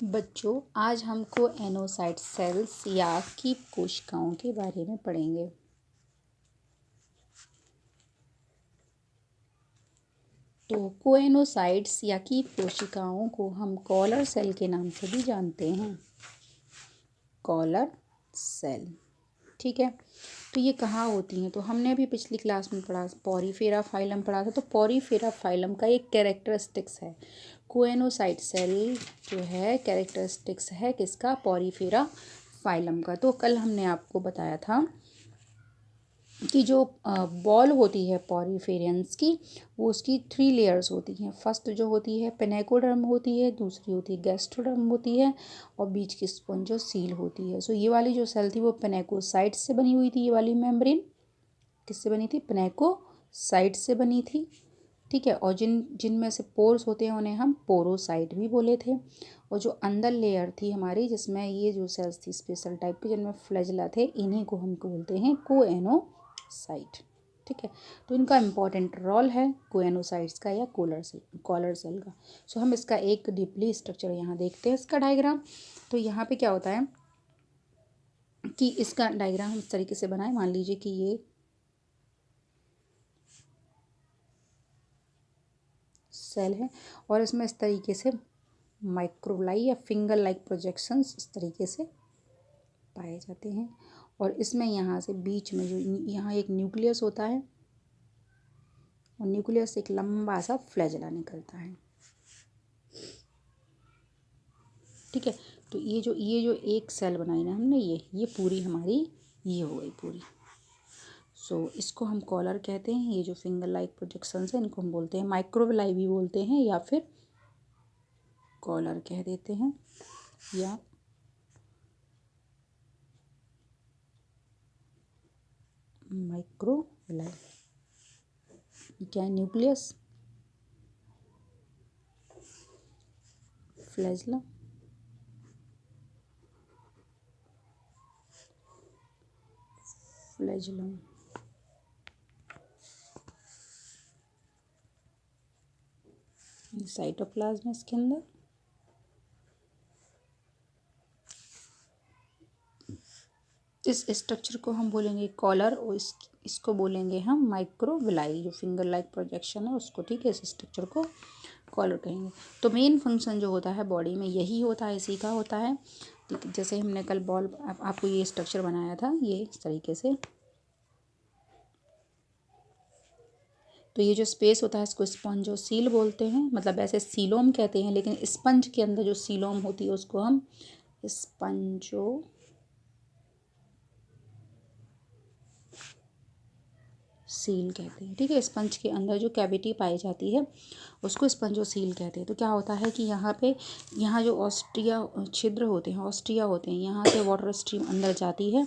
बच्चों, आज हम कोएनोसाइट सेल्स या कीप कोशिकाओं के बारे में पढ़ेंगे। तो कोएनोसाइट्स या कीप कोशिकाओं को हम कॉलर सेल के नाम से भी जानते हैं। कॉलर सेल, ठीक है। तो ये कहाँ होती हैं? तो हमने अभी पिछली क्लास में पढ़ा, पॉरीफेरा फाइलम पढ़ा था। तो पॉरीफेरा फाइलम का एक कैरेक्टरिस्टिक्स है, कोएनोसाइट सेल जो है कैरेक्टरिस्टिक्स है किसका? पॉरीफेरा फाइलम का। तो कल हमने आपको बताया था कि जो बॉल होती है पॉरीफेरियंस की, वो उसकी 3 लेयर्स होती हैं। फर्स्ट जो होती है पेनेकोडर्म होती है, दूसरी होती है गैस्ट्रोडर्म होती है, और बीच की स्पंजो सील होती है। सो ये वाली जो सेल थी वो पेनेकोसाइट से बनी हुई थी। ये वाली मेम्ब्रेन किससे बनी थी? पेनेकोसाइट से बनी थी, ठीक है। और जिनमें से पोर्स होते हैं उन्हें हम पोरोसाइट भी बोले थे। और जो अंदर लेयर थी हमारी, जिसमें ये जो सेल्स थी स्पेशल टाइप के, जिनमें फ्लैजेला थे, इन्हीं को हम बोलते हैं कोएनोसाइट, ठीक है। तो इनका इम्पॉर्टेंट रोल है कोएनोसाइट्स का या कॉलर सेल का। सो हम इसका एक डीपली स्ट्रक्चर यहाँ देखते हैं, इसका डायग्राम। तो यहाँ पे क्या होता है कि इसका डायग्राम हम इस तरीके से बनाए। मान लीजिए कि ये सेल है और इसमें इस तरीके से माइक्रोलाई या फिंगर लाइक प्रोजेक्शंस इस तरीके से पाए जाते हैं। और इसमें यहाँ से बीच में जो यहाँ एक न्यूक्लियस होता है, और न्यूक्लियस से एक लंबा सा फ्लैजेला निकलता है, ठीक है। तो ये जो एक सेल बनाई ना हमने, ये पूरी हमारी ये हो गई पूरी। सो इसको हम कॉलर कहते हैं। ये जो फिंगर लाइक प्रोजेक्शंस हैं इनको हम बोलते हैं माइक्रोविलाई भी बोलते हैं, या फिर कॉलर कह देते हैं, या माइक्रोविलाई। क्या है? न्यूक्लियस, फ्लैजेला, फ्लैजेलम, साइटोप्लाज्म इसके अंदर। इस स्ट्रक्चर को हम बोलेंगे कॉलर, और इसको बोलेंगे हम माइक्रोविलाई। जो फिंगर लाइक प्रोजेक्शन है उसको, ठीक है, इस स्ट्रक्चर को कॉलर कहेंगे। तो मेन फंक्शन जो होता है बॉडी में यही होता है, इसी का होता है। जैसे हमने कल बॉल आपको ये स्ट्रक्चर बनाया था, ये इस तरीके से। तो ये जो स्पेस होता है इसको स्पंजोसील बोलते हैं, मतलब ऐसे सीलोम कहते हैं, लेकिन स्पंज के अंदर जो सीलोम होती है उसको हम स्पंजो सील कहते हैं, ठीक है। स्पंज के अंदर जो कैविटी पाई जाती है उसको स्पंजोसील कहते हैं। तो क्या होता है कि यहाँ जो ऑस्ट्रिया छिद्र होते हैं, ऑस्ट्रिया होते हैं, यहाँ से वाटर स्ट्रीम अंदर जाती है,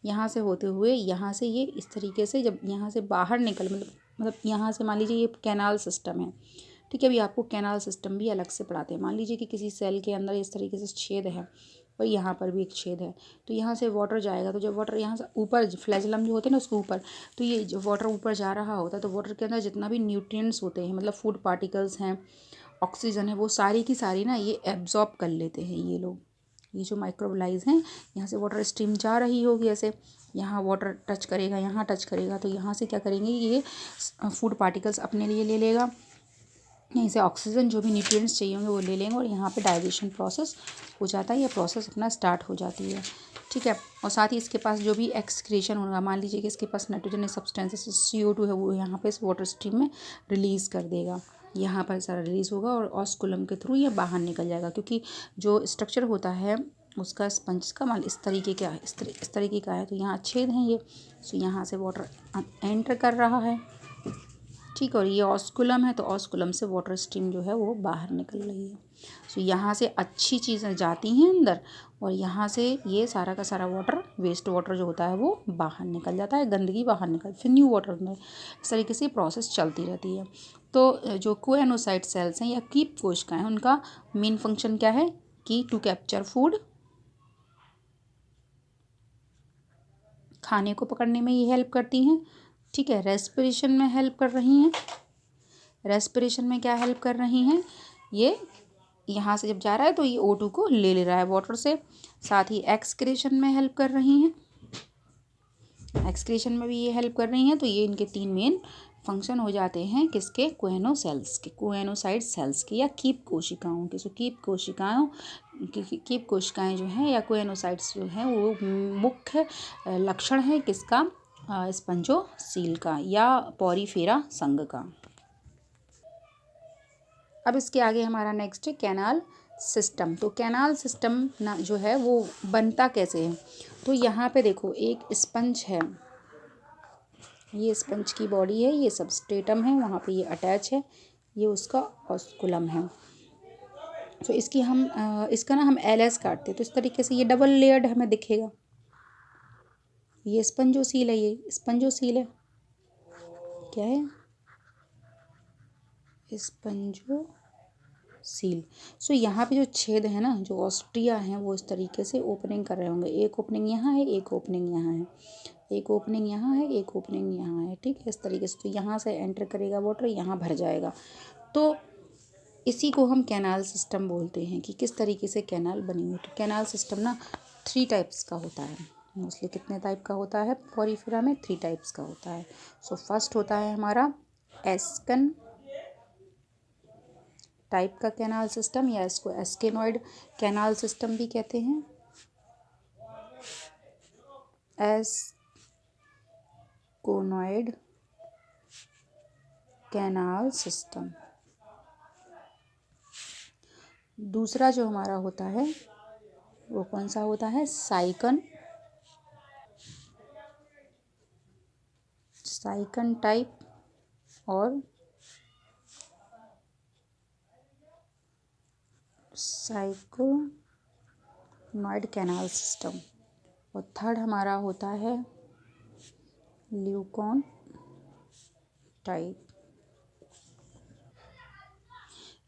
यहाँ से होते हुए यहाँ से ये इस तरीके से जब यहाँ से बाहर मतलब यहाँ से मान लीजिए ये कैनाल सिस्टम है, ठीक है। अभी आपको कैनाल सिस्टम भी अलग से पढ़ाते हैं। मान लीजिए कि किसी सेल के अंदर इस तरीके से छेद है, और यहाँ पर भी एक छेद है। तो यहाँ से वाटर जाएगा, तो जब वाटर यहाँ से ऊपर फ्लैजेलम जो होते हैं ना उसके ऊपर, तो ये जो वाटर ऊपर जा रहा होता है, तो वाटर के अंदर जितना भी न्यूट्रिएंट्स होते हैं, मतलब फूड पार्टिकल्स हैं, ऑक्सीजन है, वो सारी की सारी ना ये एब्जॉर्ब कर लेते हैं ये लोग। ये जो माइक्रोविलाइज हैं, यहाँ से वाटर स्ट्रीम जा रही होगी ऐसे, यहाँ वाटर टच करेगा, यहाँ टच करेगा, तो यहाँ से क्या करेंगे, ये फूड पार्टिकल्स अपने लिए ले लेगा, यहीं से ऑक्सीजन जो भी न्यूट्रिएंट्स चाहिए होंगे वो ले लेंगे, और यहाँ पे डाइजेशन प्रोसेस हो जाता है, ये प्रोसेस अपना स्टार्ट हो जाती है, ठीक है। और साथ ही इसके पास जो भी एक्सक्रीशन होगा, मान लीजिए कि इसके पास नाइट्रोजन सब्सटेंसेस CO2 है, वो यहाँ पे इस वाटर स्ट्रीम में रिलीज़ कर देगा, यहाँ पर सारा रिलीज़ होगा, और ऑस्कुलम के थ्रू ये बाहर निकल जाएगा। क्योंकि जो स्ट्रक्चर होता है उसका स्पंज का मान इस तरीके का है, इस तरीके का है, तो यहाँ छेद हैं ये, सो यहाँ से वाटर एंटर कर रहा है, ठीक है। और ये ऑस्कुलम है, तो ऑस्कुलम से वाटर स्ट्रीम जो है वो बाहर निकल रही है। सो यहाँ से अच्छी चीज़ें जाती हैं अंदर, और यहाँ से ये सारा का सारा वाटर, वेस्ट वाटर जो होता है वो बाहर निकल जाता है, गंदगी बाहर निकल, फिर न्यू वाटर अंदर। इस तरीके से प्रोसेस चलती रहती है। तो जो कोएनोसाइट सेल्स हैं या कीप कोशिकाएं हैं, उनका मेन फंक्शन क्या है कि टू कैप्चर फूड, खाने को पकड़ने में ये हेल्प करती हैं, ठीक है। रेस्पिरेशन में हेल्प कर रही हैं। रेस्पिरेशन में क्या हेल्प कर रही हैं? ये यहाँ से जब जा रहा है तो ये O2 को ले रहा है वाटर से। साथ ही एक्सक्रीशन में हेल्प कर रही हैं, एक्सक्रीशन में भी ये हेल्प कर रही हैं। तो ये इनके 3 मेन फंक्शन हो जाते हैं किसके, कोएनोसेल्स के, कोएनोसाइट सेल्स के या कीप कोशिकाओं के। सो कीप कोशिकाएं जो हैं या कोएनोसाइट्स जो हैं वो मुख्य लक्षण है किसका, स्पंजोसील का या पोरीफेरा संघ का। अब इसके आगे हमारा नेक्स्ट है कैनाल सिस्टम। तो कैनाल सिस्टम ना जो है वो बनता कैसे है, तो यहाँ पे देखो एक स्पंज है, ये स्पंज की बॉडी है, ये सबस्ट्रेटम है, वहाँ पे ये अटैच है, ये उसका ऑस्कुलम है। तो इसकी हम इसका ना हम LS काटते हैं तो इस तरीके से ये डबल लेयर्ड हमें दिखेगा। ये स्पंजोसील है, ये स्पंजोसील है, क्या है, स्पंजो सील। सो यहाँ पे जो छेद है ना, जो ऑस्ट्रिया हैं वो इस तरीके से ओपनिंग कर रहे होंगे। एक ओपनिंग यहाँ है, एक ओपनिंग यहाँ है, एक ओपनिंग यहाँ है, एक ओपनिंग यहाँ है, ठीक है, इस तरीके से। तो यहाँ से एंटर करेगा वाटर, यहाँ भर जाएगा। तो इसी को हम कैनाल सिस्टम बोलते हैं कि किस तरीके से कैनाल बनी हुई। तो कैनाल सिस्टम ना 3 टाइप्स का होता है मोस्टली। कितने टाइप का होता है, पोरीफेरा में 3 टाइप्स का होता है। सो फर्स्ट होता है हमारा एस्कन टाइप का कैनाल सिस्टम, या इसको एस्केनॉइड कैनाल सिस्टम भी कहते हैं। एस्कोनॉइड कैनाल सिस्टम। दूसरा जो हमारा होता है वो कौन सा होता है, साइकन टाइप और साइकोनॉइड कैनाल सिस्टम। और थर्ड हमारा होता है ल्यूकॉन टाइप।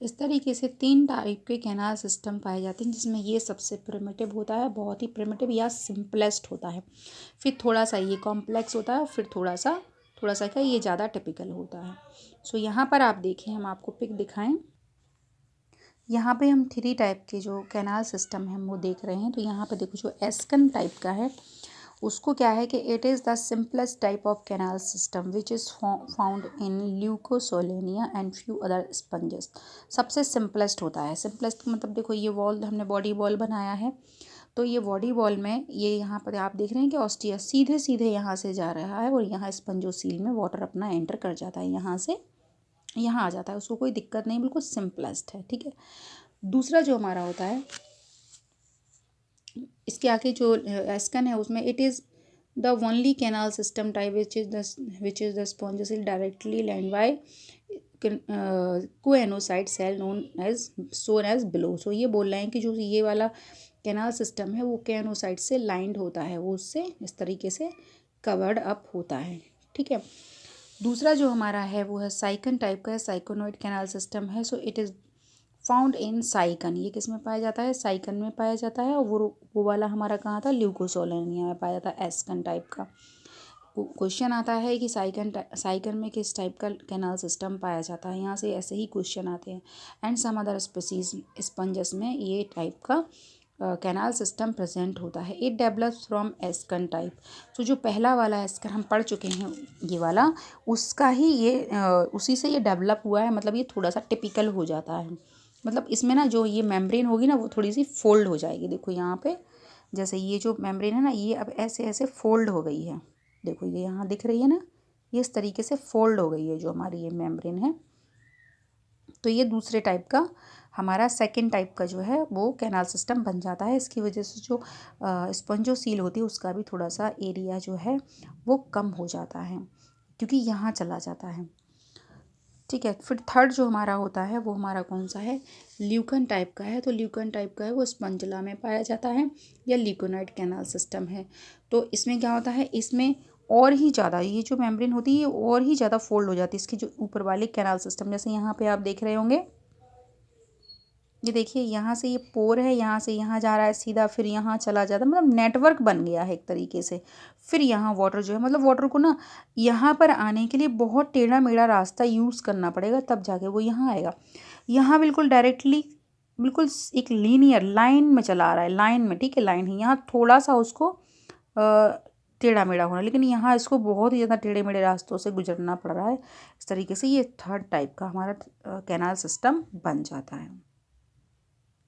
इस तरीके से 3 टाइप के कैनाल सिस्टम पाए जाते हैं, जिसमें ये सबसे प्रिमिटिव होता है, बहुत ही प्रिमिटिव या सिंपलेस्ट होता है। फिर थोड़ा सा ये कॉम्प्लेक्स होता है, फिर थोड़ा सा क्या ये ज़्यादा टिपिकल होता है। सो यहाँ पर आप देखें, हम आपको पिक दिखाएं, यहाँ पे हम 3 टाइप के जो कैनाल सिस्टम है वो देख रहे हैं। तो यहाँ पे देखो जो एस्कन टाइप का है उसको क्या है कि it is the simplest type of canal system which is found in Leucosolenia and few other sponges. सबसे सिंपलेस्ट होता है। सिंपलेस्ट मतलब देखो ये वॉल, हमने बॉडी बॉल बनाया है, तो ये बॉडी बॉल में ये यहाँ पर आप देख रहे हैं कि ऑस्टिया सीधे सीधे यहाँ से जा रहा है और यहाँ स्पंजोसील में वाटर अपना एंटर कर जाता है, यहाँ से यहाँ आ जाता है, उसको कोई दिक्कत नहीं, बिल्कुल सिंपलेस्ट है, ठीक है। दूसरा जो हमारा होता है, इसके आगे जो एस्कन है उसमें it is the only canal system type which is the spongocoel directly lined by choanocyte cell shown as below. So ये बोल रहे हैं कि जो ये वाला कैनाल सिस्टम है वो कोएनोसाइट से लाइंड होता है, वो उससे इस तरीके से कवर्ड अप होता है, ठीक है। दूसरा जो हमारा है वो है साइकन टाइप का, साइकोनॉइड कैनाल सिस्टम है। So it is found in sycon. ये किस में पाया जाता है, साइकन में पाया जाता है। और वो वाला हमारा कहाँ था, ल्यूकोसोलेनिया में पाया जाता है, एस्कन टाइप का। क्वेश्चन आता है कि साइकन में किस टाइप का कैनाल सिस्टम पाया जाता है, यहाँ से ऐसे ही क्वेश्चन आते हैं। And some other species sponges में ये टाइप का कैनाल सिस्टम प्रेजेंट होता है। It develops from ascon type. तो जो पहला वाला एस्कन हम पढ़ चुके हैं ये वाला, उसका ही ये उसी से ये डेवलप हुआ है। मतलब ये थोड़ा सा टिपिकल हो जाता है, मतलब इसमें ना जो ये मेम्ब्रेन होगी ना वो थोड़ी सी फोल्ड हो जाएगी। देखो यहाँ पे जैसे ये जो मेम्ब्रेन है ना, ये अब ऐसे ऐसे फोल्ड हो गई है, देखो ये यहाँ दिख रही है ना, ये इस तरीके से फोल्ड हो गई है जो हमारी ये मेम्ब्रेन है। तो ये दूसरे टाइप का हमारा सेकंड टाइप का जो है वो कैनाल सिस्टम बन जाता है। इसकी वजह से जो स्पंजोसील होती है उसका भी थोड़ा सा एरिया जो है वो कम हो जाता है, क्योंकि यहाँ चला जाता है, ठीक है। फिर थर्ड जो हमारा होता है वो हमारा कौन सा है, ल्यूकन टाइप का है। तो ल्यूकन टाइप का है वो स्पंजला में पाया जाता है या ल्यूकोनाइड कैनाल सिस्टम है। तो इसमें क्या होता है, इसमें और ही ज़्यादा ये जो मेम्ब्रेन होती है और ही ज़्यादा फोल्ड हो जाती है इसकी जो ऊपर वाली कैनाल सिस्टम। जैसे यहाँ पे आप देख रहे होंगे, ये देखिए यहाँ से ये पोर है, यहाँ से यहाँ जा रहा है सीधा, फिर यहाँ चला जाता है, मतलब नेटवर्क बन गया है एक तरीके से। फिर यहाँ वाटर जो है, मतलब वाटर को ना यहाँ पर आने के लिए बहुत टेढ़ा मेढ़ा रास्ता यूज़ करना पड़ेगा, तब जाके वो यहाँ आएगा। यहाँ बिल्कुल डायरेक्टली बिल्कुल एक लीनियर लाइन में चला आ रहा है, लाइन में, ठीक है, लाइन है। यहाँ थोड़ा सा उसको टेढ़ा मेढ़ा होना, लेकिन यहाँ इसको बहुत ही ज़्यादा टेढ़े मेढ़े रास्तों से गुजरना पड़ रहा है। इस तरीके से ये थर्ड टाइप का हमारा कैनाल सिस्टम बन जाता है।